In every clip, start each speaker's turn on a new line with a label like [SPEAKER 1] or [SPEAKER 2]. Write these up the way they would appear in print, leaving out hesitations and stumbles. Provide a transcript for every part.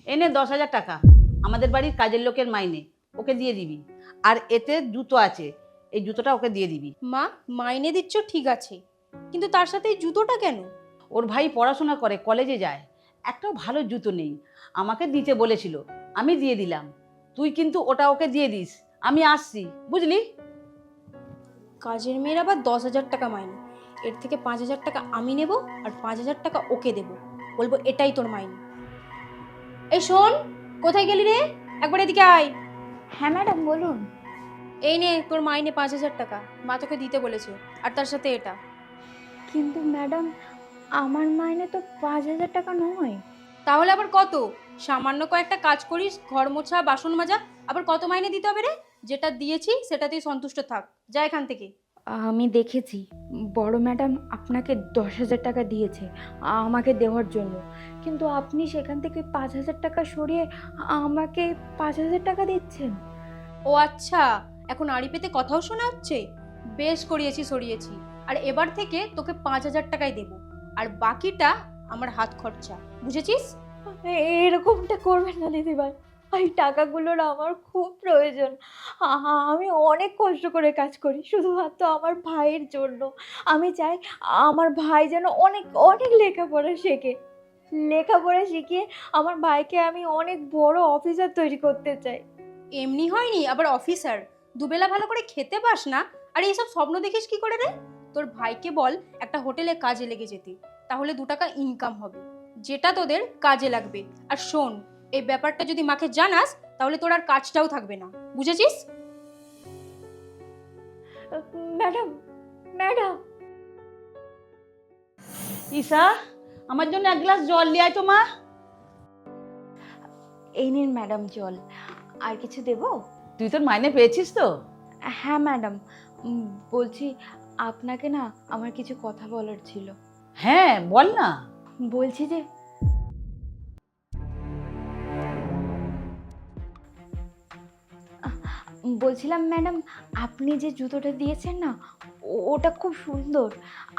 [SPEAKER 1] এনে 10,000 টাকা আমাদের বাড়ির কাজের লোকের মাইনে, ওকে দিয়ে দিবি। আর এতে জুতো আছে, এই জুতোটা ওকে দিয়ে দিবি।
[SPEAKER 2] মা, মাইনে দিচ্ছ ঠিক আছে, কিন্তু তার সাথে এই জুতোটা কেন?
[SPEAKER 1] ওর ভাই পড়াশোনা করে, কলেজে যায়, একটাও ভালো জুতো নেই, আমাকে দিতে বলেছিল, আমি দিয়ে দিলাম। তুই কিন্তু ওটা ওকে দিয়ে দিস, আমি আসছি, বুঝলি?
[SPEAKER 2] কাজের মেয়ের আবার 10,000 টাকা মাইনে, এর থেকে 5,000 টাকা আমি নেব আর 5,000 টাকা ওকে দেব, বলবো এটাই তোর মাইনে। এই শোন, কোথায় গেলি রে? একবার এদিকে আয়।
[SPEAKER 3] হ্যাঁ ম্যাডাম বলুন।
[SPEAKER 2] এই নে তোর মাইনে 5,000 টাকা, মা তোকে দিতে বলেছে, আর তার সাথে এটা।
[SPEAKER 3] কিন্তু ম্যাডাম আমার মাইনে তো 5,000 টাকা নয়।
[SPEAKER 2] তাহলে আবার কত? সামান্য কয়েকটা কাজ করিস, ঘর মোছা, বাসন মাজা, আবার কত মাইনে দিতে হবে রে? যেটা দিয়েছি সেটাতেই সন্তুষ্ট থাক, যা এখান থেকে।
[SPEAKER 3] আমি দেখেছি বড় ম্যাডাম আপনাকে 10,000 টাকা দিয়েছে আমাকে দেওয়ার জন্য, কিন্তু আপনি সেখান থেকে 5,000 টাকা সরিয়ে আমাকে 5,000 টাকা দিচ্ছেন।
[SPEAKER 2] ও আচ্ছা, এখন আড়ি পেতে কথাও শোনা হচ্ছে। বেশ করিয়েছি, সরিয়েছি, আর এবার থেকে তোকে 5,000 টাকাই দেবো, আর বাকিটা আমার হাত খরচা, বুঝেছিস?
[SPEAKER 3] এরকমটা করবেন না দিদিভাই, এই টাকাগুলোর আমার খুব প্রয়োজন। আমি অনেক কষ্ট করে কাজ করি শুধুমাত্র আমার ভাইয়ের জন্য। আমি চাই আমার ভাই যেন অনেক অনেক লেখাপড়া শেখে, লেখাপড়া শিখিয়ে আমার ভাইকে আমি অনেক বড় অফিসার তৈরি করতে চাই।
[SPEAKER 2] এমনি হয়নি আবার অফিসার? দুবেলা ভালো করে খেতে পাস না, আর এইসব স্বপ্ন দেখিস কি করে রে? তোর ভাইকে বল একটা হোটেলে কাজে লেগে যেতে, তাহলে 2 টাকা ইনকাম হবে, যেটা তোদের কাজে লাগবে। আর শোন, এই ব্যাপারটা যদি মাকে জানাস তাহলে তোর আর কাজটাও থাকবে না, বুঝেছিস?
[SPEAKER 3] ম্যাডাম, ম্যাডাম,
[SPEAKER 1] ঈশা, আমার জন্য 1 গ্লাস জল নিয়ে আয় তো মা।
[SPEAKER 3] এই নিন ম্যাডাম জল। আর কিছু দেবো?
[SPEAKER 1] তুই তোর মাইনে পেয়েছিস তো?
[SPEAKER 3] হ্যাঁ ম্যাডাম, বলছি আপনাকে না আমার কিছু কথা বলার ছিল।
[SPEAKER 1] হ্যাঁ বল না।
[SPEAKER 3] বলছি যে বলছিলাম ম্যাডাম, আপনি যে জুতোটা দিয়েছেন না ওটা খুব সুন্দর,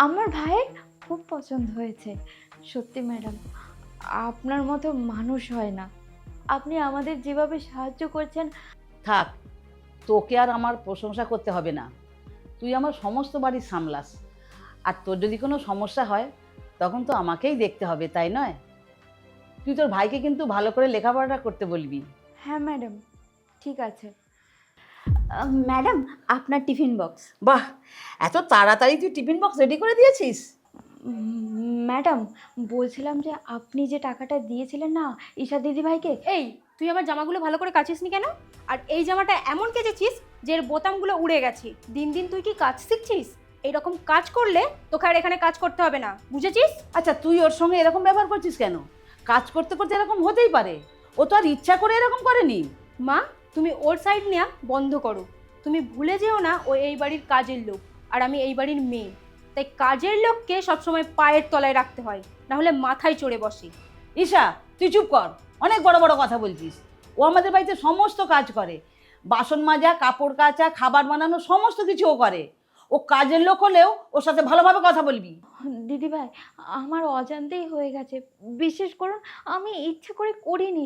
[SPEAKER 3] আমার ভাইয়ের খুব পছন্দ হয়েছে। সত্যি ম্যাডাম, আপনার মতো মানুষ হয় না। আপনি আমাদের যেভাবে সাহায্য করছেন।
[SPEAKER 1] থাক, তোকে আর আমার প্রশংসা করতে হবে না, তুই আমার সমস্ত বাড়ি সামলাস, আর তোর যদি কোনো সমস্যা হয় তখন তো আমাকেই দেখতে হবে, তাই নয়? তুই তোর ভাইকে কিন্তু ভালো করে লেখাপড়াটা করতে বলবি।
[SPEAKER 3] হ্যাঁ ম্যাডাম, ঠিক আছে। ম্যাডাম আপনার টিফিন বক্স।
[SPEAKER 1] বাহ, এত তাড়াতাড়ি তুই টিফিন বক্স রেডি করে দিয়েছিস?
[SPEAKER 3] ম্যাডাম বলছিলাম যে আপনি যে টাকাটা দিয়েছিলেন না ঈশা দিদিভাইকে।
[SPEAKER 2] এই, তুই আমার জামাগুলো ভালো করে কাচিসনি কেন? আর এই জামাটা এমন কেচেছিস যে এর বোতামগুলো উড়ে গেছে। দিন দিন তুই কি কাজ শিখছিস? এইরকম কাজ করলে তোকে আর এখানে কাজ করতে হবে না, বুঝেছিস?
[SPEAKER 1] আচ্ছা, তুই ওর সঙ্গে এরকম ব্যবহার করছিস কেন? কাজ করতে করতে এরকম হতেই পারে, ও তো আর ইচ্ছা করে এরকম করেনি।
[SPEAKER 2] মা, তুমি ওর সাইড নেওয়া বন্ধ করো। তুমি ভুলে যেও না ও এই বাড়ির কাজের লোক, আর আমি এই বাড়ির মেয়ে। তাই কাজের লোককে সবসময় পায়ের তলায় রাখতে হয়, না হলে মাথায় চড়ে বসে।
[SPEAKER 1] ঈশা, তুই চুপ কর, অনেক বড় বড় কথা বলছিস। ও আমাদের বাড়িতে সমস্ত কাজ করে, বাসন মাজা, কাপড় কাচা, খাবার বানানো, সমস্ত কিছু ও করে। ও কাজের লোক হলেও ওর সাথে ভালোভাবে কথা বলবি।
[SPEAKER 3] দিদিভাই আমার অজান্তেই হয়ে গেছে, বিশ্বাস করুন আমি ইচ্ছে করে করিনি।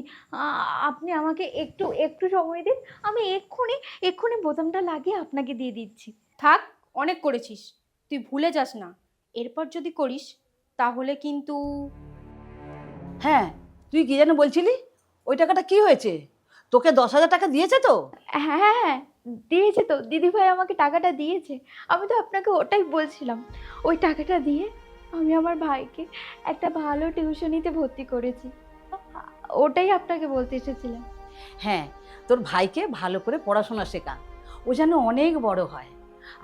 [SPEAKER 3] আপনি আমাকে একটু একটু সময় দিন, আমি এক্ষুনি এক্ষুনি বোতামটা লাগিয়ে আপনাকে দিয়ে দিচ্ছি।
[SPEAKER 2] থাক, অনেক করেছিস, তুই ভুলে যাস না। এরপর যদি করিস তাহলে কিন্তু।
[SPEAKER 1] হ্যাঁ, তুই কি যেন বলছিলি? ওই টাকাটা কি হয়েছে? তোকে 10,000 টাকা দিয়েছে তো?
[SPEAKER 3] হ্যাঁ হ্যাঁ, দিয়েছে তো, দিদিভাই আমাকে টাকাটা দিয়েছে। আমি তো আপনাকে ওটাই বলছিলাম, ওই টাকাটা দিয়ে আমি আমার ভাইকে একটা ভালো টিউশনিতে ভর্তি করেছি। ওটাই আপনাকে বলতে এসেছিলাম।
[SPEAKER 1] হ্যাঁ, তোর ভাইকে ভালো করে পড়াশোনা শেখা, ও যেন অনেক বড় হয়।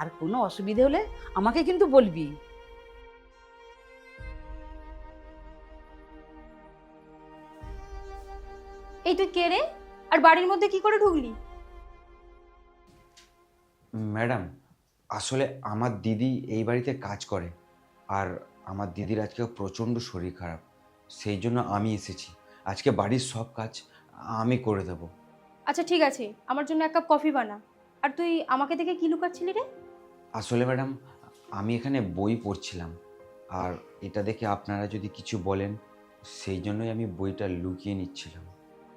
[SPEAKER 1] আর কোনো অসুবিধে হলে আমাকে কিন্তু বলবি।
[SPEAKER 2] এই তুই কে রে? আর বাড়ির মধ্যে কি করে ঢুকলি?
[SPEAKER 4] ম্যাডাম, আসলে আমার দিদি এই বাড়িতে কাজ করে, আর আমার দিদির আজকে প্রচণ্ড শরীর খারাপ, সেই জন্য আমি এসেছি। আজকে বাড়ির সব কাজ আমি করে দেব।
[SPEAKER 2] আচ্ছা ঠিক আছে, আমার জন্য 1 কাপ কফি বানা। আর তুই আমাকে দেখে কি লুকাচ্ছিলি রে?
[SPEAKER 4] আসলে ম্যাডাম, আমি এখানে বই পড়ছিলাম, আর এটা দেখে আপনারা যদি কিছু বলেন, সেই জন্যই আমি বইটা লুকিয়ে নিচ্ছিলাম।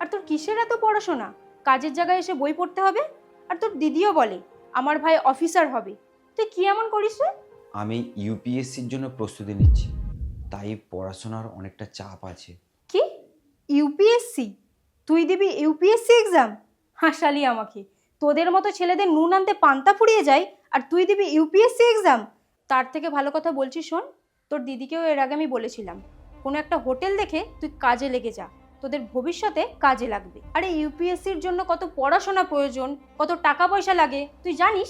[SPEAKER 2] আর তোর কিসের এত পড়াশোনা? কাজের জায়গায় এসে বই পড়তে হবে? আর তোর দিদিও বলে আমার ভাই অফিসার হবে, তুই কি এমন করিস রে?
[SPEAKER 4] আমি ইউপিএসসির জন্য প্রস্তুতি নিচ্ছি, তাই পড়াশোনার অনেকটা চাপ আছে।
[SPEAKER 2] কি? ইউপিএসসি? তুই দিবি ইউপিএসসি এক্সাম? হাসালি আমাকে। তোদের মতো ছেলেদের নুন আনতে পান্তা ফুরিয়ে যায়, আর তুই দিবি ইউপিএসসি এক্সাম? তার থেকে ভালো কথা বলছি শোন, তোর দিদিকেও এর আগে আমি বলেছিলাম, কোনো একটা হোটেল দেখে তুই কাজে লেগে যা, তোদের ভবিষ্যতে কাজে লাগবে। আরে ইউপিএসসির জন্য কত পড়াশোনা প্রয়োজন, কত টাকা পয়সা লাগে তুই জানিস?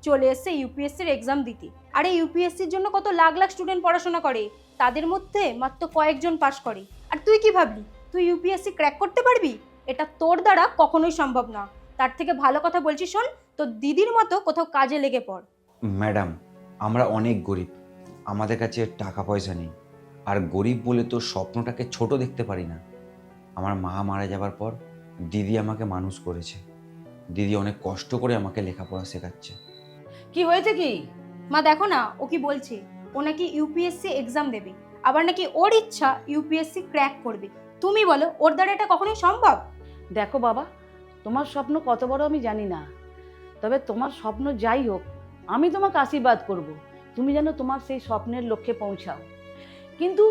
[SPEAKER 2] চলে এসছে ইউপিএসসির এক্সাম দিতে। আরে ইউপিএসসির জন্য কত লাখ লাখ স্টুডেন্ট পড়াশোনা করে, তাদের মধ্যে মাত্র কয়েকজন পাশ করে। আর তুই কি ভাবলি তুই ইউপিএসসি ক্র্যাক করতে পারবি? এটা তোর দ্বারা কখনোই সম্ভব না। তার থেকে ভালো কথা বলছি শোন, তোর দিদির মতো কোথাও কাজে লেগে পড়।
[SPEAKER 4] ম্যাডাম, আমরা অনেক গরিব, আমাদের কাছে টাকা পয়সা নেই। আর গরিব বলে তো স্বপ্নটাকে ছোট দেখতে পারি না। আমার মা মারা যাবার পর দিদি আমাকে মানুষ করেছে। দিদি অনেক কষ্ট করে আমাকে লেখাপড়া শেখাচ্ছে।
[SPEAKER 1] কি হয়েছে কি?
[SPEAKER 2] মা দেখো না, ও কি বলছে, ও নাকি ইউপিএসসি এক্সাম দেবে, আবার নাকি ওর ইচ্ছা ইউপিএসসি ক্র্যাক করবে। তুমি বলো ওর দ্বারা এটা কখনোই সম্ভব?
[SPEAKER 1] দেখো বাবা, তোমার স্বপ্ন কত বড় আমি জানি না, তবে তোমার স্বপ্ন যাই হোক, আমি তোমাকে আশীর্বাদ করব তুমি যেন তোমার সেই স্বপ্নের লক্ষ্যে পৌঁছাও। কিন্তু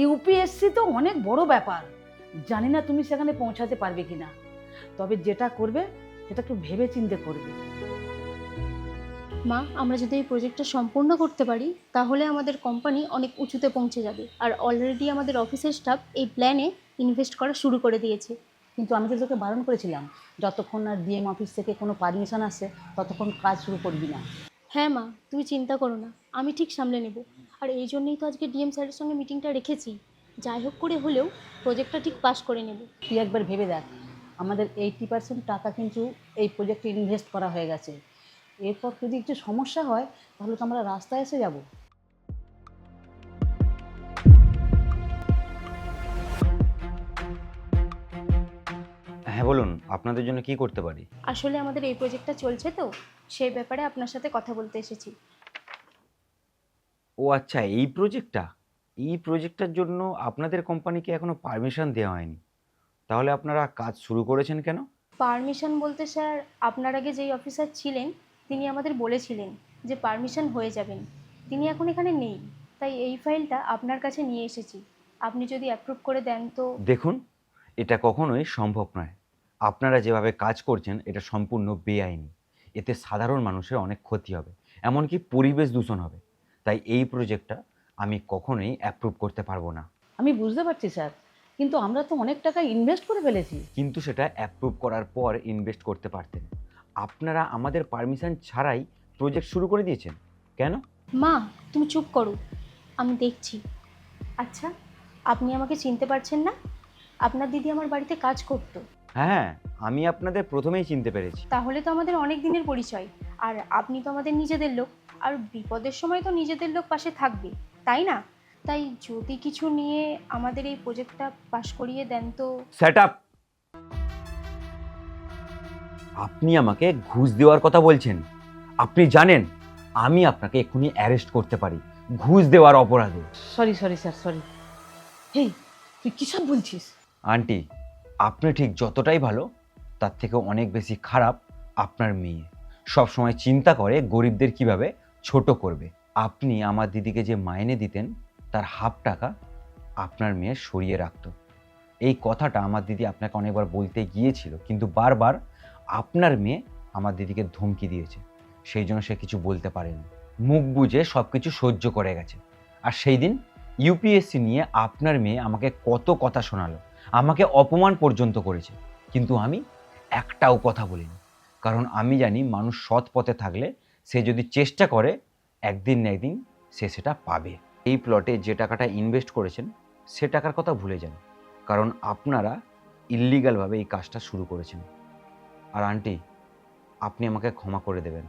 [SPEAKER 1] ইউপিএসসি তো অনেক বড় ব্যাপার, জানি না তুমি সেখানে পৌঁছাতে পারবে কিনা। তবে যেটা করবে সেটা একটু ভেবে চিন্তে করবে।
[SPEAKER 2] মা, আমরা যদি এই প্রজেক্টটা সম্পূর্ণ করতে পারি তাহলে আমাদের কোম্পানি অনেক উঁচুতে পৌঁছে যাবে। আর অলরেডি আমাদের অফিসের স্টাফ এই প্ল্যানে ইনভেস্ট করা শুরু করে দিয়েছে।
[SPEAKER 1] কিন্তু আমি তো তোকে বারণ করেছিলাম, যতক্ষণ না ডিএম অফিস থেকে কোনো পারমিশন আসে ততক্ষণ কাজ শুরু করবি না।
[SPEAKER 2] হ্যাঁ মা, তুমি চিন্তা করো না, আমি ঠিক সামলে নেব। আর এই জন্যই তো আজকে ডিএম স্যারের সঙ্গে মিটিংটা রেখেছি, যাই হোক করে হলেও প্রজেক্টটা ঠিক পাস করে নেব।
[SPEAKER 1] তুই একবার ভেবে দেখ, আমাদের 80% টাকা কিন্তু এই প্রজেক্টে ইনভেস্ট করা হয়ে গেছে। এরপর যদি একটু সমস্যা হয় তাহলে তো আমরা রাস্তায় এসে যাব।
[SPEAKER 4] হ্যাঁ বলুন, আপনাদের জন্য কি করতে পারি?
[SPEAKER 2] আসলে আমাদের এই প্রজেক্টটা চলছে তো, সেই ব্যাপারে আপনার সাথে কথা বলতে এসেছি।
[SPEAKER 4] ও আচ্ছা, এই প্রজেক্টটার জন্য আপনাদের কোম্পানিকে এখনো পারমিশন দেওয়া হয়নি। তাহলে আপনারা কাজ শুরু করেছেন কেন?
[SPEAKER 2] পারমিশন বলতে স্যার, আপনার আগে যেই অফিসার ছিলেন তিনি আমাদের বলেছিলেন যে পারমিশন হয়ে যাবেন। তিনি এখন এখানে নেই, তাই এই ফাইলটা আপনার কাছে নিয়ে এসেছি। আপনি যদি অ্যাপ্রুভ করে দেন তো।
[SPEAKER 4] দেখুন, এটা কখনোই সম্ভব নয়। আপনারা যেভাবে কাজ করছেন এটা সম্পূর্ণ বেআইনি। এতে সাধারণ মানুষের অনেক ক্ষতি হবে, এমনকি পরিবেশ দূষণ হবে। তাই এই প্রজেক্টটা আমি কখনোই অ্যাপ্রুভ করতে পারবো না।
[SPEAKER 1] আমি বুঝতে পারছি স্যার, কিন্তু আমরা তো অনেক টাকা ইনভেস্ট করে ফেলেছি।
[SPEAKER 4] কিন্তু সেটা অ্যাপ্রুভ করার পর ইনভেস্ট করতে পারতেন। আপনারা আমাদের পারমিশন ছাড়াই প্রজেক্ট শুরু করে দিয়েছেন কেন?
[SPEAKER 2] মা, তুমি চুপ করো, আমি দেখছি। আচ্ছা, আপনি আমাকে চিনতে পারছেন না? আপনার দিদি আমার বাড়িতে কাজ করতো।
[SPEAKER 4] হ্যাঁ, আমি আপনাদের প্রথমেই চিনতে পেরেছি।
[SPEAKER 2] তাহলে তো আমাদের অনেক দিনের পরিচয়। আর আপনি তো আমাদের নিজেদের লোক, আর বিপদের সময় তো নিজেদের লোক পাশে থাকবে, তাই না? তাই যদি কিছু নিয়ে আমাদের এই প্রজেক্টটা পাশ করিয়ে দেন তো।
[SPEAKER 4] Set up! আপনি আমাকে ঘুষ দেওয়ার কথা বলছেন? আপনি জানেন আমি আপনাকে এক্ষুনি অ্যারেস্ট করতে পারি ঘুষ দেওয়ার অপরাধে।
[SPEAKER 1] Sorry sir, sorry. হেই, তুই কী সব বলছিস?
[SPEAKER 4] আন্টি, আপনি ঠিক যতটাই ভালো তার থেকে অনেক বেশি খারাপ আপনার মেয়ে। সব সময় চিন্তা করে গরিবদের কিভাবে ছোট করবে। আপনি আমার দিদিকে যে মাইনে দিতেন তার হাফ টাকা আপনার মেয়ে সরিয়ে রাখতো। এই কথাটা আমার দিদি আপনাকে অনেকবার বলতে গিয়েছিল, কিন্তু বারবার আপনার মেয়ে আমার দিদিকে ধমকি দিয়েছে, সেই জন্য সে কিছু বলতে পারেনি। মুখ বুজে সব কিছু সহ্য করে গেছে। আর সেই দিন ইউপিএসসি নিয়ে আপনার মেয়ে আমাকে কত কথা শোনালো, আমাকে অপমান পর্যন্ত করেছে, কিন্তু আমি একটাও কথা বলিনি। কারণ আমি জানি মানুষ সৎ পথে থাকলে সে যদি চেষ্টা করে একদিন না একদিন সে সেটা পাবে। এই প্লটে যে টাকাটা ইনভেস্ট করেছেন সে টাকার কথা ভুলে যান, কারণ আপনারা ইল্লিগালভাবে এই কাজটা শুরু করেছেন। আর আন্টি, আপনি আমাকে ক্ষমা করে দেবেন,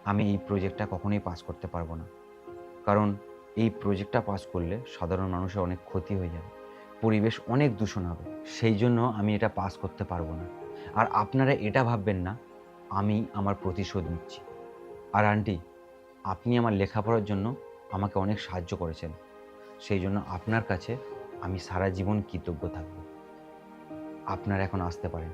[SPEAKER 4] আমি এই প্রজেক্টটা কখনোই পাস করতে পারবো না। কারণ এই প্রজেক্টটা পাস করলে সাধারণ মানুষের অনেক ক্ষতি হয়ে যাবে, পরিবেশ অনেক দূষণ হবে, সেই জন্য আমি এটা পাস করতে পারবো না। আর আপনারা এটা ভাববেন না আমি আমার প্রতিশোধ নিচ্ছি। আর আন্টি, আপনি আমার লেখাপড়ার জন্য আমাকে অনেক সাহায্য করেছেন, সেই জন্য আপনার কাছে আমি সারা জীবন কৃতজ্ঞ থাকব। আপনারা এখন আসতে পারেন।